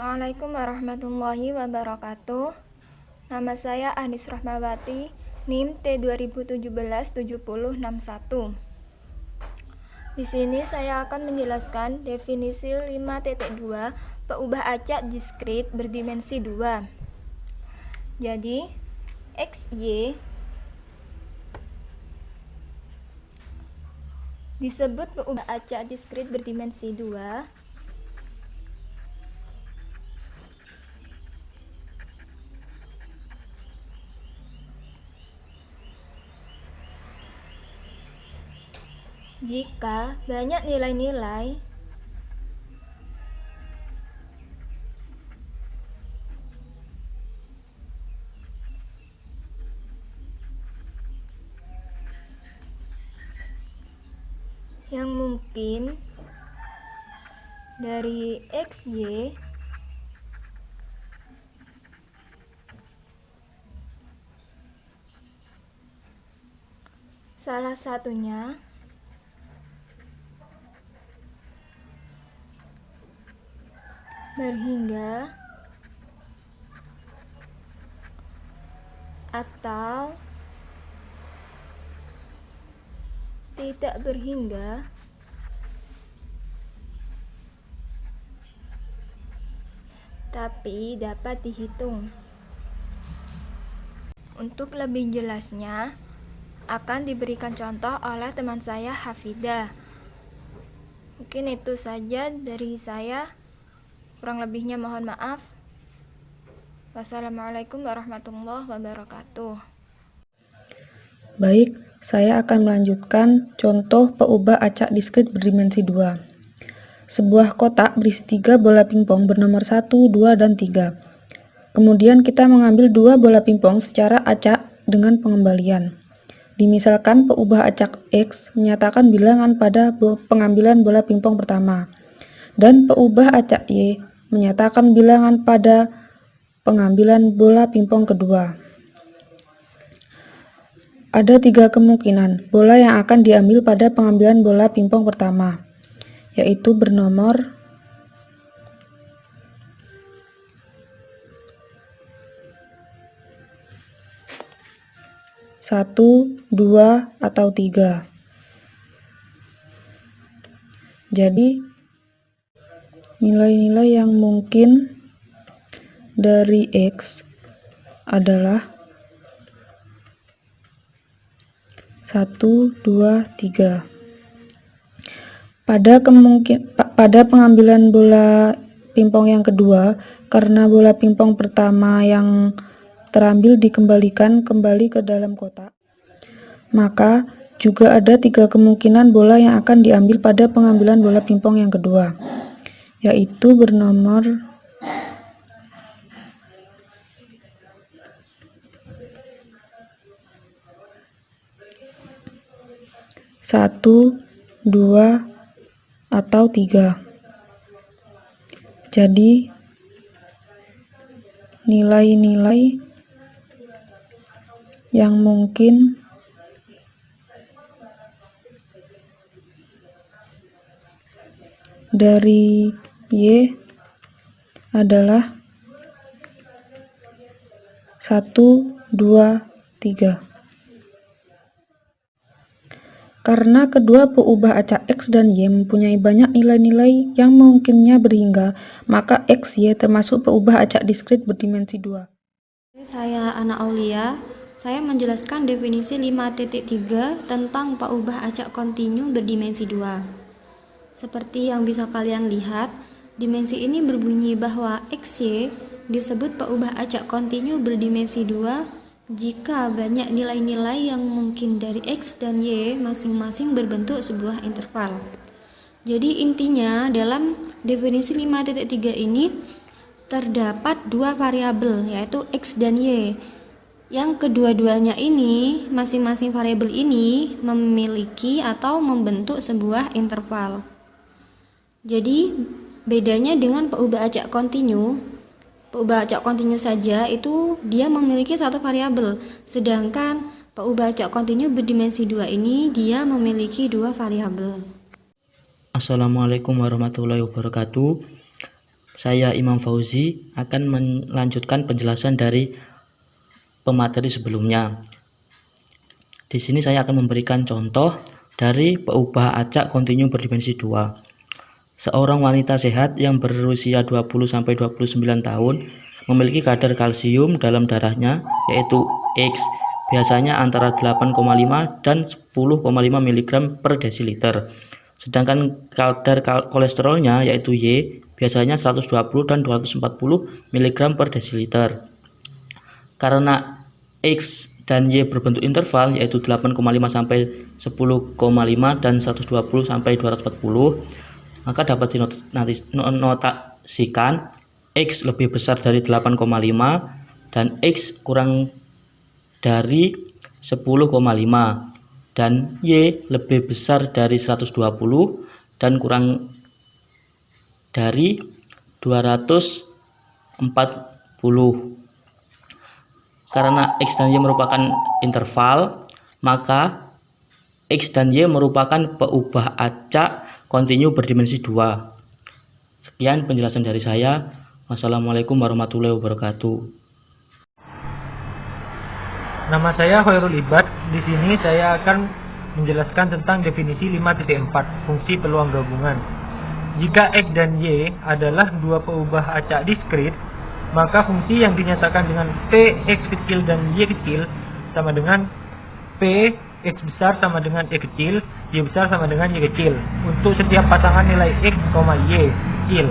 Assalamualaikum warahmatullahi wabarakatuh. Nama saya Anis Rahmawati, NIM T20177061. Di sini saya akan menjelaskan definisi 5.2 peubah acak diskrit berdimensi 2. Jadi, XY disebut peubah acak diskrit berdimensi 2 jika banyak nilai-nilai yang mungkin dari XY salah satunya berhingga atau tidak berhingga, tapi dapat dihitung. Untuk lebih jelasnya akan diberikan contoh oleh teman saya Hafidah. Mungkin itu saja dari saya. Kurang lebihnya mohon maaf. Wassalamualaikum warahmatullahi wabarakatuh. Baik, saya akan melanjutkan contoh peubah acak diskrit berdimensi 2. Sebuah kotak berisi 3 bola pingpong bernomor 1, 2, dan 3. Kemudian kita mengambil 2 bola pingpong secara acak dengan pengembalian. Dimisalkan peubah acak X menyatakan bilangan pada pengambilan bola pingpong pertama, dan peubah acak Y menyatakan bilangan pada pengambilan bola pingpong kedua. Ada 3 kemungkinan bola yang akan diambil pada pengambilan bola pingpong pertama, yaitu bernomor 1, 2, atau 3. Jadi, nilai-nilai yang mungkin dari X adalah 1, 2, 3. Pada pengambilan bola pingpong yang kedua, karena bola pingpong pertama yang terambil dikembalikan kembali ke dalam kotak, maka juga ada 3 kemungkinan bola yang akan diambil pada pengambilan bola pingpong yang kedua, yaitu bernomor 1, 2, atau 3. Jadi, nilai-nilai yang mungkin dari Y adalah 1, 2, 3. Karena kedua peubah acak X dan Y mempunyai banyak nilai-nilai yang mungkinnya berhingga, maka X, Y termasuk peubah acak diskrit berdimensi 2. Saya Ana Aulia. Saya menjelaskan definisi 5.3 tentang peubah acak kontinu berdimensi 2. Seperti yang bisa kalian lihat, dimensi ini berbunyi bahwa XY disebut peubah acak kontinu berdimensi 2 jika banyak nilai-nilai yang mungkin dari X dan Y masing-masing berbentuk sebuah interval. Jadi intinya dalam definisi 5.3 ini terdapat 2 variabel, yaitu X dan Y. Yang kedua-duanya ini, masing-masing variabel ini memiliki atau membentuk sebuah interval. Jadi bedanya dengan peubah acak kontinu saja itu dia memiliki satu variabel, sedangkan peubah acak kontinu berdimensi 2 ini dia memiliki 2 variabel. Assalamualaikum warahmatullahi wabarakatuh. saya Imam Fauzi akan melanjutkan penjelasan dari pemateri sebelumnya. Di sini saya akan memberikan contoh dari peubah acak kontinu berdimensi 2. Seorang wanita sehat yang berusia 20-29 tahun memiliki kadar kalsium dalam darahnya yaitu X, biasanya antara 8,5 dan 10,5 mg per desiliter. Sedangkan kadar kolesterolnya yaitu Y, biasanya 120 dan 240 mg per desiliter. Karena X dan Y berbentuk interval yaitu 8,5 sampai 10,5 dan 120 sampai 240, maka dapat dinotasikan X lebih besar dari 8,5 dan X kurang dari 10,5 dan Y lebih besar dari 120 dan kurang dari 240. Karena X dan Y merupakan interval, maka X dan Y merupakan peubah acak kontinu berdimensi 2. Sekian penjelasan dari saya. Wassalamualaikum warahmatullahi wabarakatuh. Nama saya Khairul Ibad. Di sini saya akan menjelaskan tentang definisi 5.4 fungsi peluang gabungan. Jika X dan Y adalah dua peubah acak diskrit, maka fungsi yang dinyatakan dengan P X kecil dan Y kecil sama dengan P X besar sama dengan Y kecil, Y besar sama dengan Y kecil untuk setiap pasangan nilai X, Y kecil.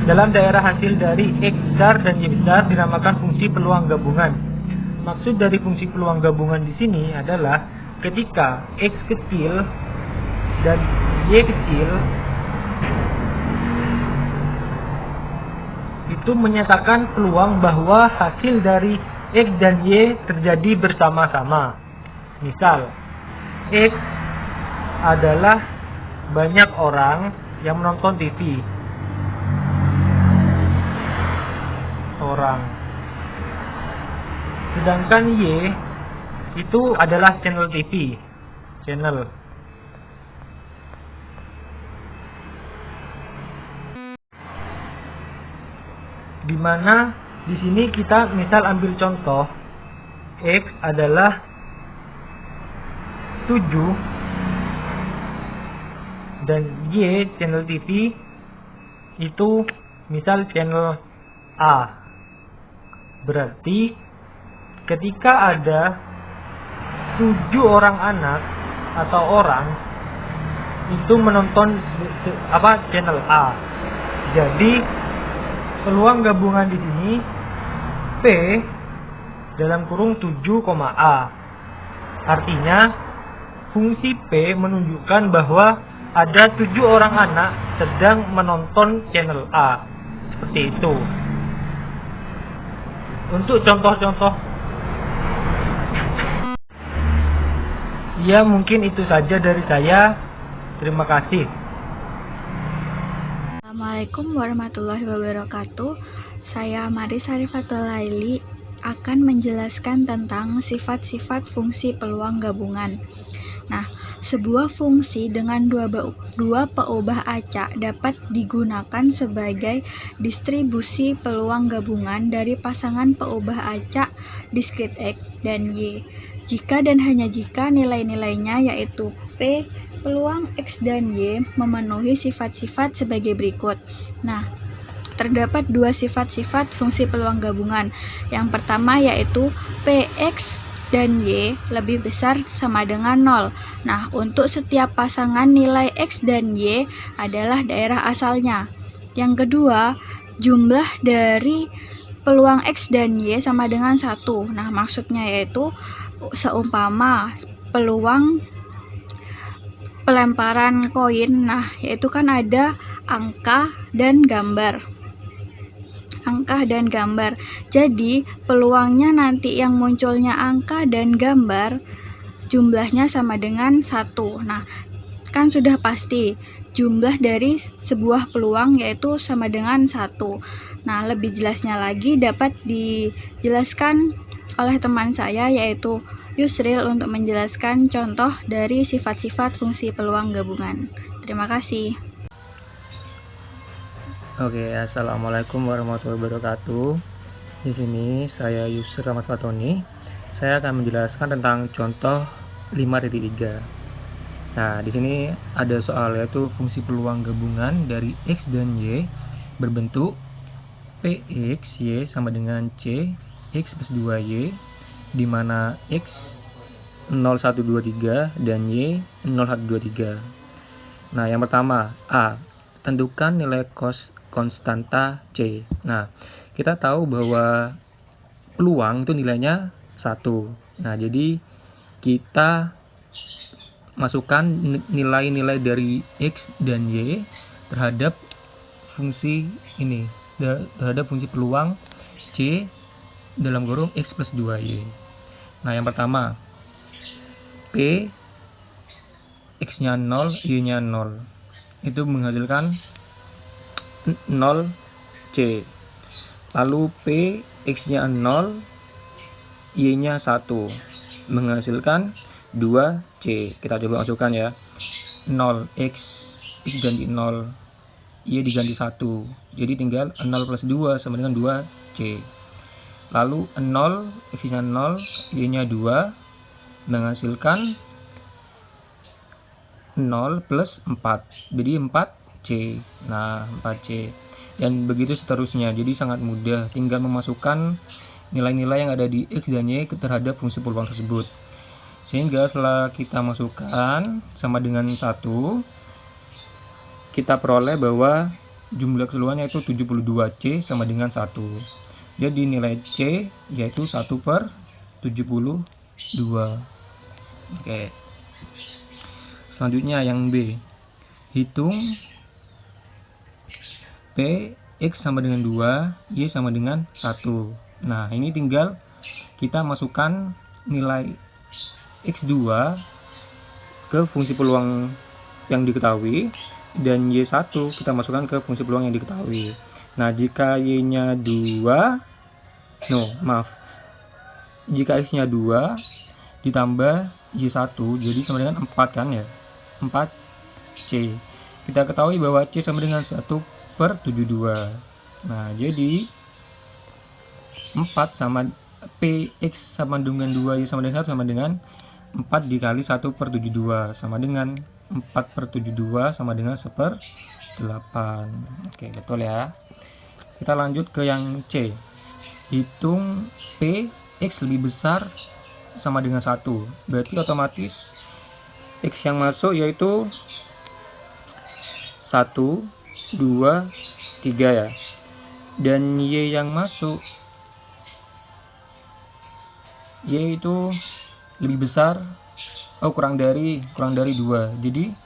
Dalam daerah hasil dari X besar dan Y besar dinamakan fungsi peluang gabungan. Maksud dari fungsi peluang gabungan di sini adalah ketika X kecil dan Y kecil itu menyatakan peluang bahwa hasil dari X dan Y terjadi bersama-sama. Misal, X adalah banyak orang yang menonton TV. Sedangkan Y itu adalah channel TV. Dimana di sini kita misal ambil contoh X adalah 7 dan Y channel TV itu misal channel A. Berarti ketika ada 7 orang anak atau orang itu menonton channel A. Jadi peluang gabungan di sini P dalam kurung 7,A. Artinya fungsi P menunjukkan bahwa ada 7 orang anak sedang menonton channel A. Seperti itu. Untuk contoh-contoh, ya mungkin itu saja dari saya. Terima kasih. Assalamualaikum warahmatullahi wabarakatuh. Saya Maris Harifatul Laili akan menjelaskan tentang sifat-sifat fungsi peluang gabungan. Nah, sebuah fungsi dengan dua peubah acak dapat digunakan sebagai distribusi peluang gabungan dari pasangan peubah acak diskrit X dan Y. Jika dan hanya jika nilai-nilainya yaitu P peluang X dan Y memenuhi sifat-sifat sebagai berikut. Nah, terdapat dua sifat-sifat fungsi peluang gabungan. Yang pertama yaitu Px dan Y lebih besar sama dengan 0. Nah, untuk setiap pasangan nilai X dan Y adalah daerah asalnya. Yang kedua, jumlah dari peluang X dan Y sama dengan 1. Nah, maksudnya yaitu seumpama peluang pelemparan koin, nah yaitu kan ada angka dan gambar. Jadi peluangnya nanti yang munculnya angka dan gambar jumlahnya sama dengan 1. Nah, kan sudah pasti jumlah dari sebuah peluang yaitu sama dengan 1. Nah, lebih jelasnya lagi dapat dijelaskan oleh teman saya yaitu Yusril untuk menjelaskan contoh dari sifat-sifat fungsi peluang gabungan. Terima kasih. Oke, assalamualaikum warahmatullahi wabarakatuh. Di sini saya Yusri Rahmat Fatoni. Saya akan menjelaskan tentang contoh 5.3. Nah, di sini ada soal yaitu fungsi peluang gabungan dari X dan Y berbentuk Px Y sama dengan C X plus 2Y, di mana X 0123 dan Y 0123. Nah, yang pertama, A. Tentukan nilai konstanta C. Nah, kita tahu bahwa peluang itu nilainya 1. Nah, jadi kita masukkan nilai-nilai dari X dan Y terhadap fungsi ini, terhadap fungsi peluang C dalam kurung X plus 2Y. Nah, yang pertama, P X-nya 0, Y-nya 0. Itu menghasilkan 0C. Lalu P X-nya 0, Y-nya 1, menghasilkan 2C. Kita coba masukkan ya. 0X, X ganti 0, Y diganti 1. Jadi tinggal 0 plus 2 sama dengan 2C. Lalu 0, X-nya 0, Y-nya 2, menghasilkan 0 plus 4, jadi 4C. Nah, 4C. Dan begitu seterusnya. Jadi sangat mudah, tinggal memasukkan nilai-nilai yang ada di X dan Y terhadap fungsi peluang tersebut. Sehingga setelah kita masukkan sama dengan 1, kita peroleh bahwa jumlah keseluruhannya itu 72C sama dengan 1. Jadi nilai C yaitu 1/72. Oke. Selanjutnya yang B. Hitung P X sama dengan 2, Y sama dengan 1. Nah, ini tinggal kita masukkan nilai X2 ke fungsi peluang yang diketahui dan Y1 kita masukkan ke fungsi peluang yang diketahui. Nah, jika Y-nya 2, jika X-nya 2 ditambah Y1 jadi sama dengan 4 kan ya, 4C. Kita ketahui bahwa C sama dengan 1/72. Nah, jadi 4 sama Px sama dengan 2Y sama dengan 1 sama dengan 4 dikali 1/72 sama dengan 4/72 sama dengan 1/8. Oke, betul ya. Kita lanjut ke yang C. Hitung Px lebih besar sama dengan 1. Berarti otomatis X yang masuk yaitu 1, 2, 3 ya. Dan Y yang masuk Y itu lebih besar, kurang dari 2. Jadi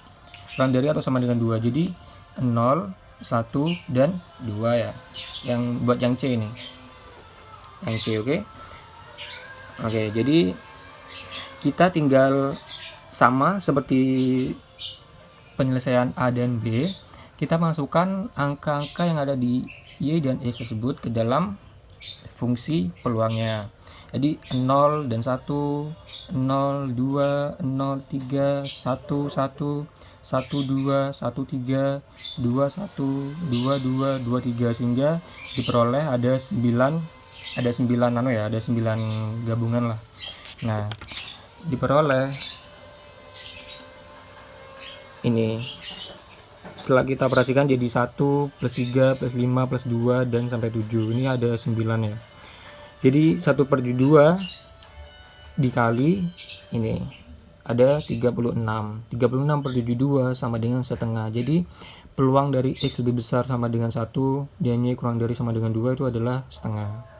kurang dari atau sama dengan 2. Jadi 0, 1 dan 2 ya. Yang buat yang C ini. Yang C, oke. Oke, jadi kita tinggal sama seperti penyelesaian A dan B, kita masukkan angka-angka yang ada di Y dan X tersebut ke dalam fungsi peluangnya. Jadi 0 dan 1, 0, 2, 0, 3, 1, 1, 1, 2, 1, 3, 2, 1, 2, 2, 2, 3, sehingga diperoleh ada 9 gabungan lah. Nah, diperoleh ini setelah kita operasikan jadi 1 plus 3 plus 5 plus 2 dan sampai 7. Ini ada 9 ya. Jadi 1/2 dikali ini ada 36. 36/72 sama dengan setengah. Jadi peluang dari X lebih besar sama dengan 1 dan Y kurang dari sama dengan 2 itu adalah setengah.